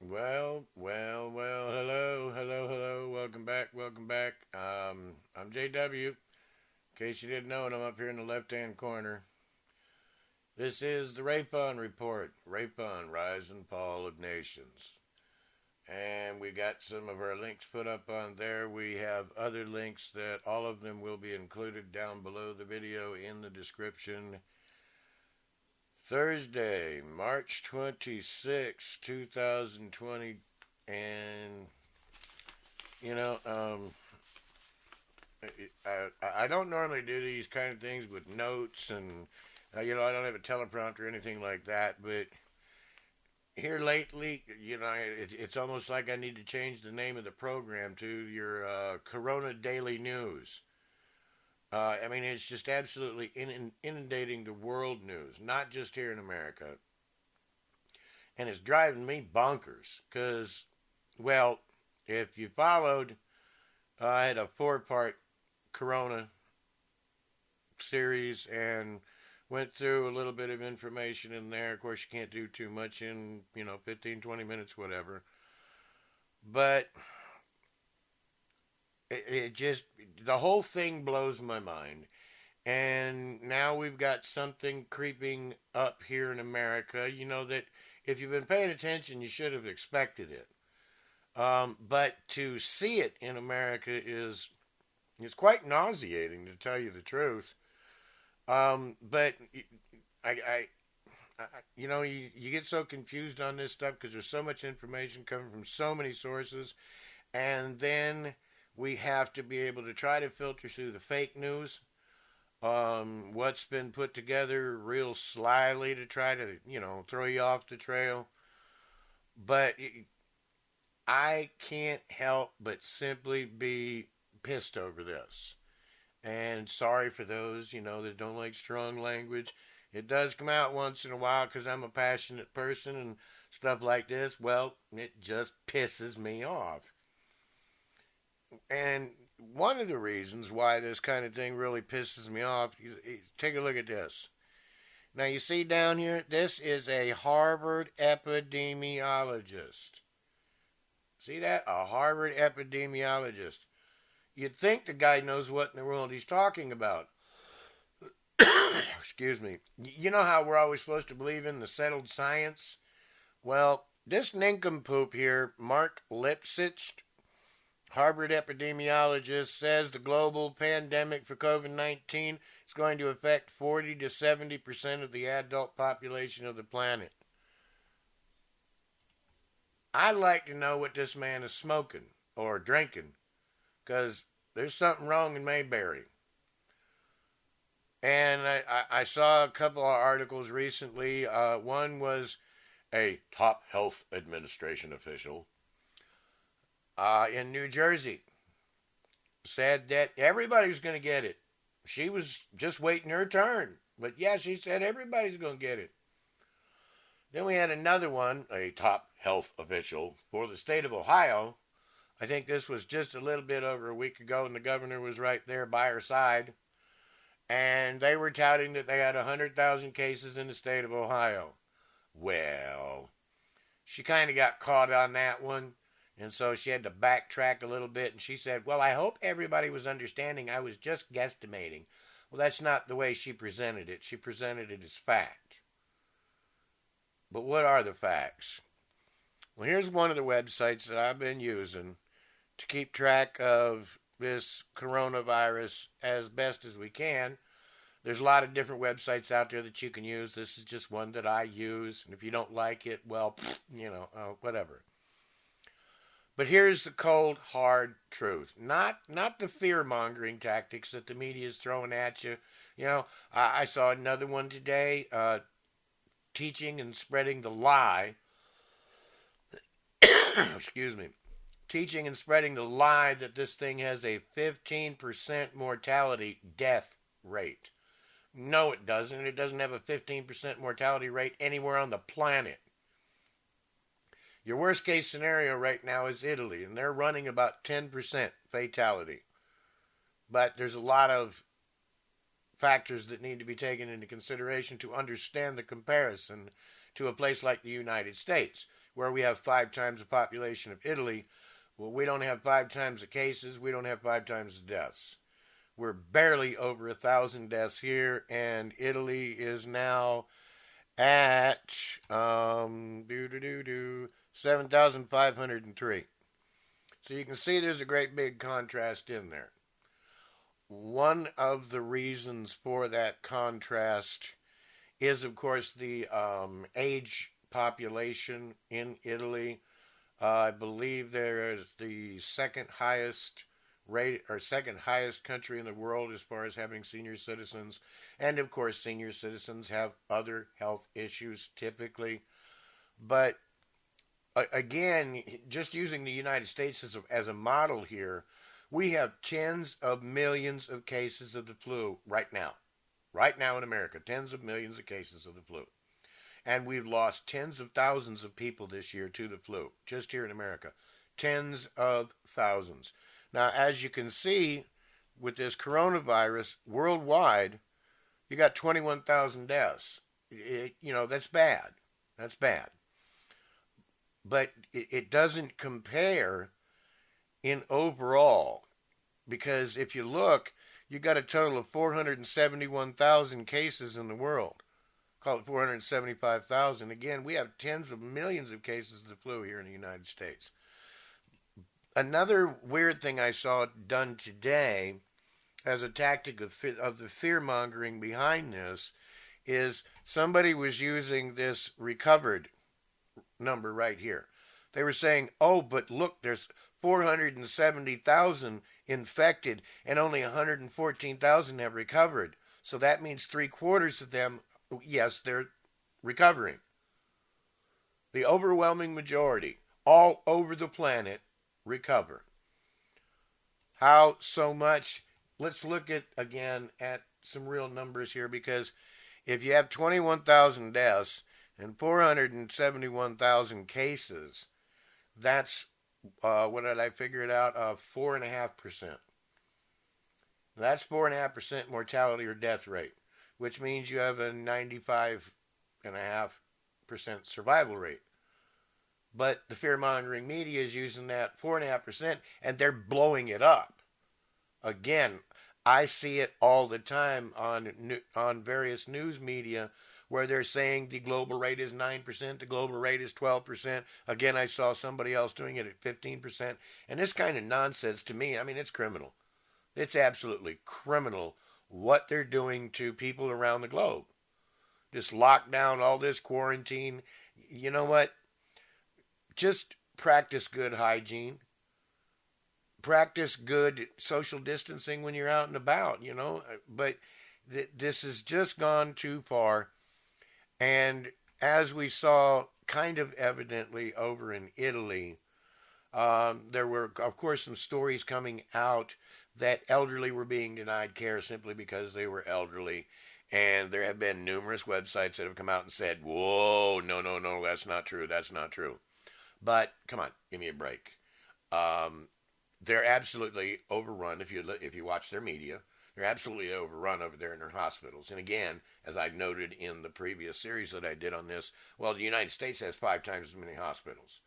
Hello. Welcome back. I'm JW. In case you didn't know it, I'm up here in the left-hand corner. This is the R.A.F.O.N. report. R.A.F.O.N. Rise and Fall of Nations. And we got some of our links put up on there. We have other links that all of them will be included down below the video in the description. Thursday, March 26, 2020, and you know, I don't normally do these kind of things with notes, and I don't have a teleprompter or anything like that. But here lately, it's almost like I need to change the name of the program to your Corona Daily News. It's just absolutely inundating the world news, not just here in America. And it's driving me bonkers because, well, if you followed, I had a 4-part Corona series and went through a little bit of information in there. Of course, you can't do too much in, 15, 20 minutes, whatever. But it just, the whole thing blows my mind. And now we've got something creeping up here in America, that if you've been paying attention, you should have expected it. But to see it in America is quite nauseating, to tell you the truth. But you get so confused on this stuff because there's so much information coming from so many sources, and then we have to be able to try to filter through the fake news, what's been put together real slyly to try to, throw you off the trail. But I can't help but simply be pissed over this. And sorry for those, that don't like strong language. It does come out once in a while because I'm a passionate person and stuff like this. Well, it just pisses me off. And one of the reasons why this kind of thing really pisses me off, take a look at this. Now, you see down here, this is a Harvard epidemiologist. See that? A Harvard epidemiologist. You'd think the guy knows what in the world he's talking about. Excuse me. You know how we're always supposed to believe in the settled science? Well, this nincompoop here, Mark Lipsitch, Harvard epidemiologist, says the global pandemic for COVID-19 is going to affect 40 to 70% of the adult population of the planet. I'd like to know what this man is smoking or drinking, because there's something wrong in Mayberry. And I saw a couple of articles recently. One was a top health administration official in New Jersey said that everybody's going to get it. She was just waiting her turn. But yeah, she said everybody's going to get it. Then we had another one, a top health official for the state of Ohio. I think this was just a little bit over a week ago, and the governor was right there by her side. And they were touting that they had 100,000 cases in the state of Ohio. Well, she kind of got caught on that one. And so she had to backtrack a little bit, and she said, well, I hope everybody was understanding I was just guesstimating. Well, that's not the way she presented it. She presented it as fact. But what are the facts? Well, here's one of the websites that I've been using to keep track of this coronavirus as best as we can. There's a lot of different websites out there that you can use. This is just one that I use. And if you don't like it, well, whatever. But here's the cold, hard truth. Not the fear-mongering tactics that the media is throwing at you. I saw another one today, teaching and spreading the lie. Excuse me. Teaching and spreading the lie that this thing has a 15% mortality death rate. No, it doesn't. It doesn't have a 15% mortality rate anywhere on the planet. Your worst case scenario right now is Italy, and they're running about 10% fatality. But there's a lot of factors that need to be taken into consideration to understand the comparison to a place like the United States, where we have 5 times the population of Italy. Well, we don't have 5 times the cases. We don't have 5 times the deaths. We're barely over 1,000 deaths here, and Italy is now at 7,503. So you can see there's a great big contrast in there. One of the reasons for that contrast is, of course, the age population in Italy. I believe there is the second highest rate or second highest country in the world as far as having senior citizens. And of course, senior citizens have other health issues typically. But again, just using the United States as a model here, we have tens of millions of cases of the flu right now. Right now in America, tens of millions of cases of the flu. And we've lost tens of thousands of people this year to the flu, just here in America. Tens of thousands. Now, as you can see, with this coronavirus worldwide, you got 21,000 deaths. That's bad. That's bad. But it doesn't compare in overall, because if you look, you got a total of 471,000 cases in the world. Call it 475,000. Again, we have tens of millions of cases of the flu here in the United States. Another weird thing I saw done today as a tactic of the fear-mongering behind this is somebody was using this recovered number right here. They were saying, oh, but look, there's 470,000 infected and only 114,000 have recovered. So that means 3/4 of them, yes, they're recovering. The overwhelming majority, all over the planet, recover. How so much? Let's look at some real numbers here, because if you have 21,000 deaths and 471,000 cases, that's, what did I figure it out? 4.5%. That's 4.5% mortality or death rate, which means you have a 95.5% survival rate. But the fear-mongering media is using that 4.5%, and they're blowing it up. Again, I see it all the time on various news media where they're saying the global rate is 9%, the global rate is 12%. Again, I saw somebody else doing it at 15%. And this kind of nonsense, to me, it's criminal. It's absolutely criminal what they're doing to people around the globe. This lockdown, all this quarantine. You know what? Just practice good hygiene. Practice good social distancing when you're out and about, But this has just gone too far. And as we saw kind of evidently over in Italy, there were, of course, some stories coming out that elderly were being denied care simply because they were elderly. And there have been numerous websites that have come out and said, whoa, no, that's not true, that's not true. But, come on, give me a break. They're absolutely overrun if you watch their media. They're absolutely overrun over there in their hospitals. And again, as I noted in the previous series that I did on this, well, the United States has 5 times as many hospitals.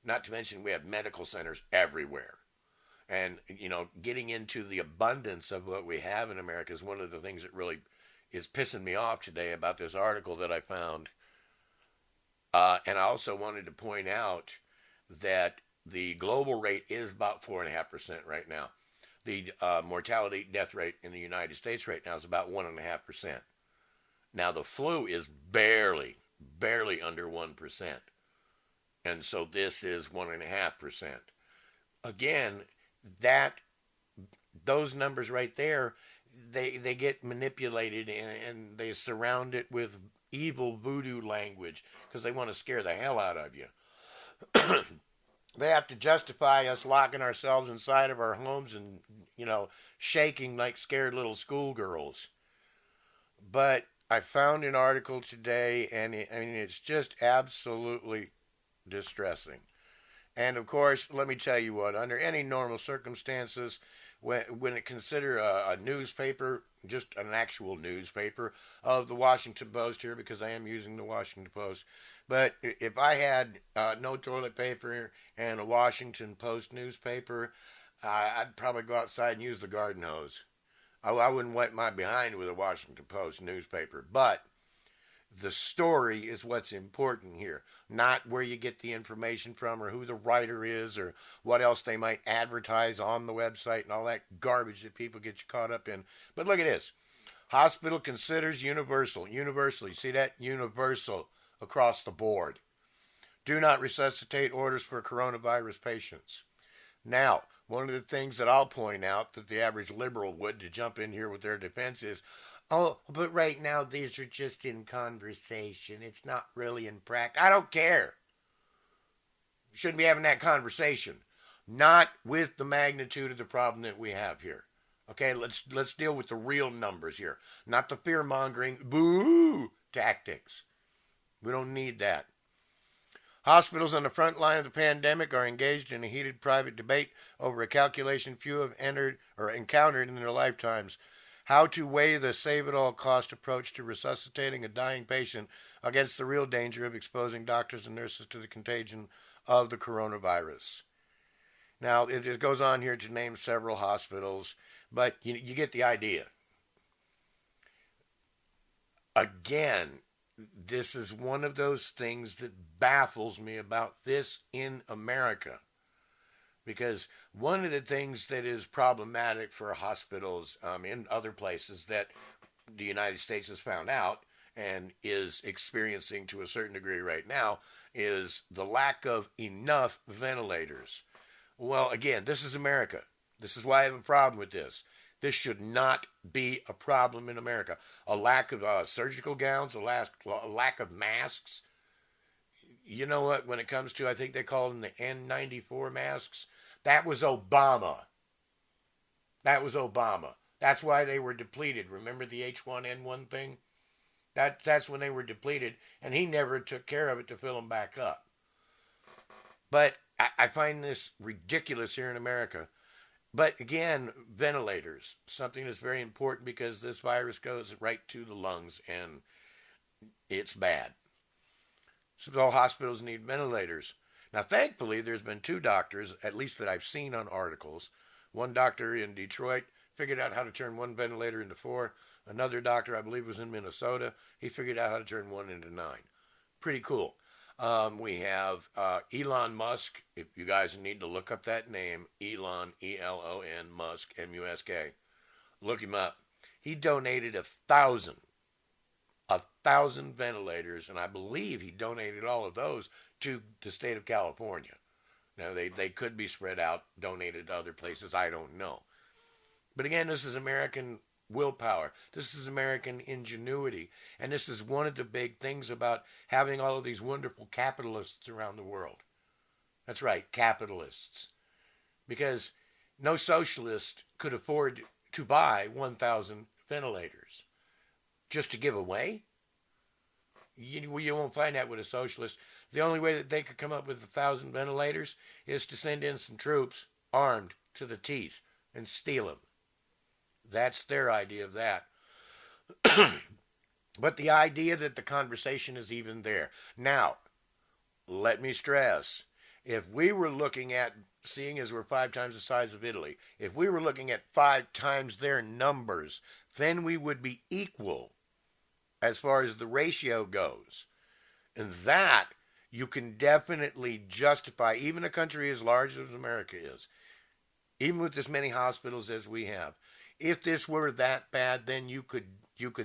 Not to mention we have medical centers everywhere. And, getting into the abundance of what we have in America is one of the things that really is pissing me off today about this article that I found. And I also wanted to point out that the global rate is about 4.5% right now. The mortality death rate in the United States right now is about 1.5%. Now the flu is barely under 1%. And so this is 1.5%. Again, those numbers right there, they get manipulated and they surround it with evil voodoo language because they want to scare the hell out of you. They have to justify us locking ourselves inside of our homes and, shaking like scared little schoolgirls. But I found an article today, and it's just absolutely distressing. And of course, let me tell you what, under any normal circumstances, when it consider a newspaper, just an actual newspaper of the Washington Post here, because I am using the Washington Post. But if I had no toilet paper and a Washington Post newspaper, I'd probably go outside and use the garden hose. I wouldn't wipe my behind with a Washington Post newspaper. But the story is what's important here, not where you get the information from or who the writer is or what else they might advertise on the website and all that garbage that people get you caught up in. But look at this. Hospital considers universal. Universal. You see that? Universal across the board. Do not resuscitate orders for coronavirus patients. Now, one of the things that I'll point out that the average liberal would to jump in here with their defense is, oh, but right now these are just in conversation. It's not really in practice. I don't care. You shouldn't be having that conversation. Not with the magnitude of the problem that we have here. Okay, let's deal with the real numbers here. Not the fear-mongering, boo tactics. We don't need that. Hospitals on the front line of the pandemic are engaged in a heated private debate over a calculation few have entered or encountered in their lifetimes. How to weigh the save-at-all-cost approach to resuscitating a dying patient against the real danger of exposing doctors and nurses to the contagion of the coronavirus. Now, it goes on here to name several hospitals, but you get the idea. Again, this is one of those things that baffles me about this in America. Because one of the things that is problematic for hospitals in other places that the United States has found out and is experiencing to a certain degree right now is the lack of enough ventilators. Well, again, this is America. This is why I have a problem with this. This should not be a problem in America. A lack of surgical gowns, a lack of masks. You know what? When it comes to, I think they call them the N94 masks. That was Obama. That was Obama. That's why they were depleted. Remember the H1N1 thing? That's when they were depleted, and he never took care of it to fill them back up. But I find this ridiculous here in America. But again, ventilators, something that's very important because this virus goes right to the lungs and it's bad. So all hospitals need ventilators. Now, thankfully, there's been 2 doctors, at least that I've seen on articles. One doctor in Detroit figured out how to turn 1 ventilator into 4. Another doctor, I believe, was in Minnesota. He figured out how to turn 1 into 9. Pretty cool. We have Elon Musk. If you guys need to look up that name, Elon, E-L-O-N, Musk, M-U-S-K. Look him up. He donated 1,000 ventilators, and I believe he donated all of those to the state of California. Now, they could be spread out, donated to other places. I don't know. But again, this is American willpower. This is American ingenuity. And this is one of the big things about having all of these wonderful capitalists around the world. That's right, capitalists. Because no socialist could afford to buy 1,000 ventilators just to give away. You won't find that with a socialist. The only way that they could come up with 1,000 ventilators is to send in some troops armed to the teeth and steal them. That's their idea of that. But the idea that the conversation is even there. Now, let me stress, if we were looking at, seeing as we're 5 times the size of Italy, if we were looking at 5 times their numbers, then we would be equal as far as the ratio goes. And that you can definitely justify, even a country as large as America is, even with as many hospitals as we have. If this were that bad, then you could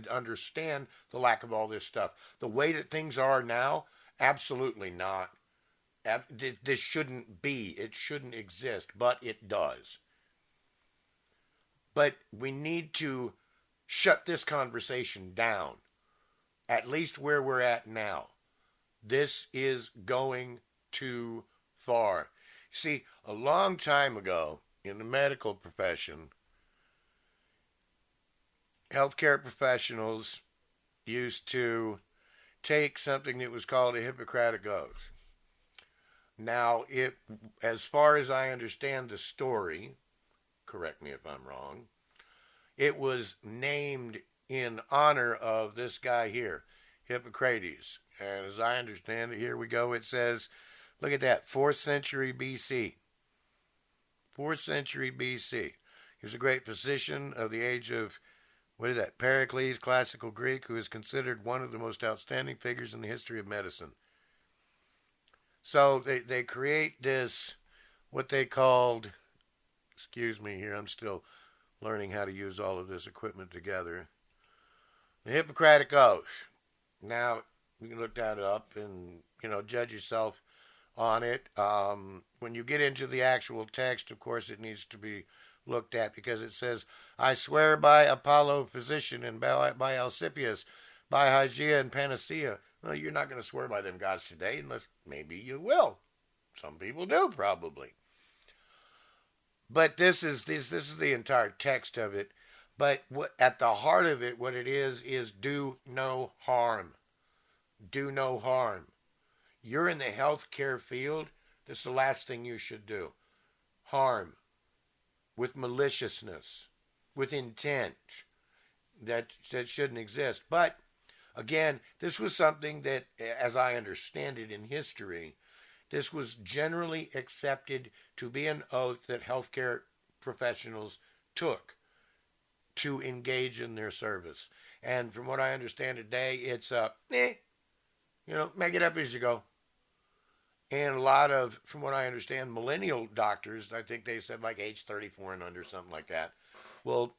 understand the lack of all this stuff. The way that things are now, absolutely not. This shouldn't be. It shouldn't exist, but it does. But we need to shut this conversation down, at least where we're at now. This is going too far. See, a long time ago in the medical profession, healthcare professionals used to take something that was called a Hippocratic Oath. Now, as far as I understand the story, correct me if I'm wrong. It was named in honor of this guy here, Hippocrates. And as I understand it, here we go. It says, look at that, 4th century BC. 4th century BC. He was a great physician of the age of, what is that, Pericles, classical Greek, who is considered one of the most outstanding figures in the history of medicine. So they create this, what they called, excuse me here, I'm still learning how to use all of this equipment together. The Hippocratic Oath. Now, you can look that up and, judge yourself on it. When you get into the actual text, of course, it needs to be looked at because it says, I swear by Apollo, physician, and by Alcipius, by Hygeia and Panacea. Well, you're not going to swear by them gods today unless maybe you will. Some people do, probably. But this is the entire text of it. But at the heart of it, what it is do no harm. Do no harm. You're in the healthcare field. This is the last thing you should do. Harm. With maliciousness. With intent. That shouldn't exist. But, again, this was something that, as I understand it in history, this was generally accepted to be an oath that healthcare professionals took to engage in their service. And from what I understand today, it's make it up as you go. And a lot of, from what I understand, millennial doctors, I think they said like age 34 and under, something like that. Well,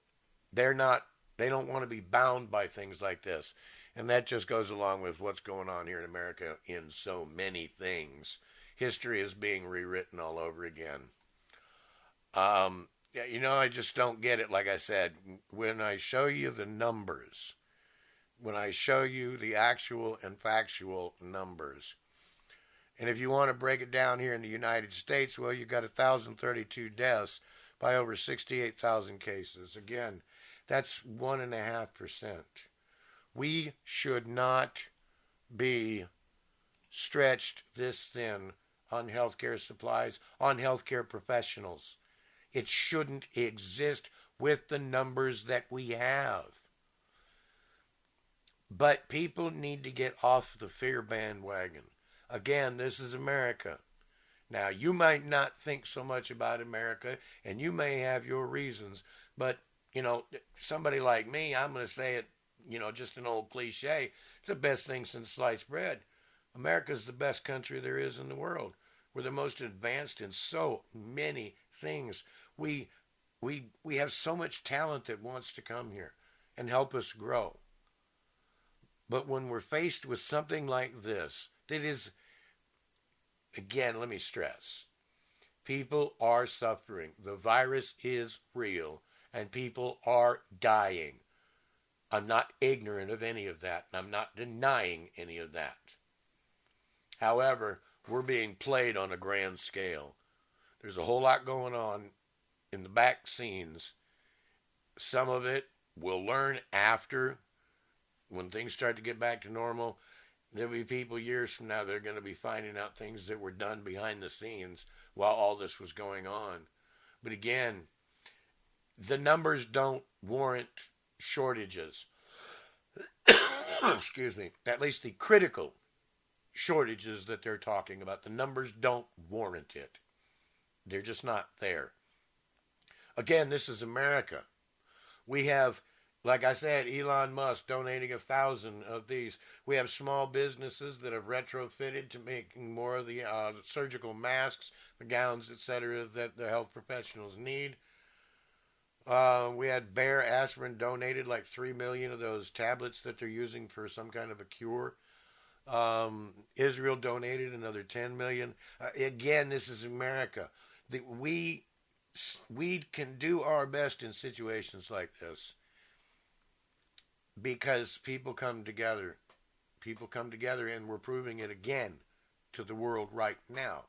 they don't want to be bound by things like this. And that just goes along with what's going on here in America in so many things. History is being rewritten all over again. I just don't get it. Like I said, when I show you the numbers, when I show you the actual and factual numbers, and if you want to break it down here in the United States, well, you got 1,032 deaths by over 68,000 cases. Again, that's 1.5%. We should not be stretched this thin on healthcare supplies, on healthcare professionals. It shouldn't exist with the numbers that we have. But people need to get off the fear bandwagon. Again, this is America. Now, you might not think so much about America, and you may have your reasons, but, somebody like me, I'm going to say it, just an old cliche, it's the best thing since sliced bread. America's the best country there is in the world. We're the most advanced in so many things. We have so much talent that wants to come here and help us grow. But when we're faced with something like this, that is, again, let me stress, people are suffering. The virus is real, and people are dying. I'm not ignorant of any of that, and I'm not denying any of that. However, we're being played on a grand scale. There's a whole lot going on in the back scenes. Some of it we'll learn after, when things start to get back to normal. There'll be people years from now that are going to be finding out things that were done behind the scenes while all this was going on. But again, the numbers don't warrant shortages. Excuse me. At least the critical shortages that they're talking about. The numbers don't warrant it. They're just not there. Again, this is America. We have, like I said, Elon Musk donating 1,000 of these. We have small businesses that have retrofitted to making more of the surgical masks, the gowns, etc., that the health professionals need. We had Bayer Aspirin donated like 3 million of those tablets that they're using for some kind of a cure. Israel donated another 10 million. Again, this is America. We can do our best in situations like this because people come together. People come together, and we're proving it again to the world right now.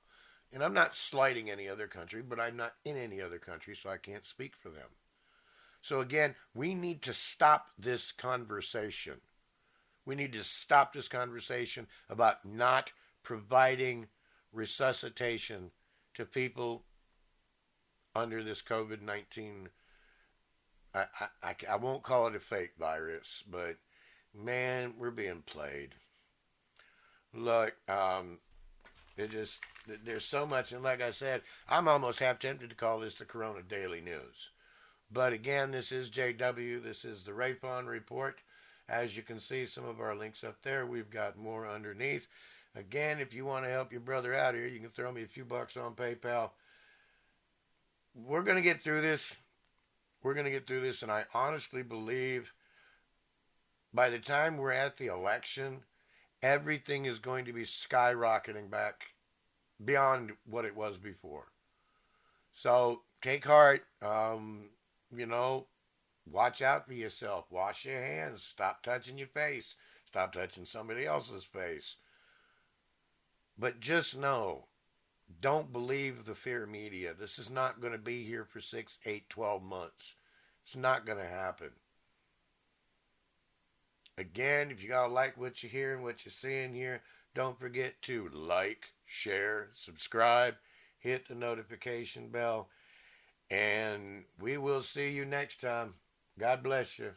And I'm not slighting any other country, but I'm not in any other country, so I can't speak for them. So again, we need to stop this conversation. We need to stop this conversation about not providing resuscitation to people under this COVID-19. I won't call it a fake virus, but man, we're being played. Look, it just there's so much, and like I said, I'm almost half tempted to call this the Corona Daily News. But again, this is JW. This is the R.A.F.O.N report. As you can see, some of our links up there. We've got more underneath. Again, if you want to help your brother out here, you can throw me a few bucks on PayPal. We're going to get through this. We're going to get through this, and I honestly believe by the time we're at the election, everything is going to be skyrocketing back beyond what it was before. So take heart. Watch out for yourself. Wash your hands. Stop touching your face. Stop touching somebody else's face. But just know, don't believe the fear media. This is not going to be here for 6, 8, 12 months. It's not going to happen. Again, if you got to like what you're hearing, what you're seeing here, don't forget to like, share, subscribe, hit the notification bell, and we will see you next time. God bless you.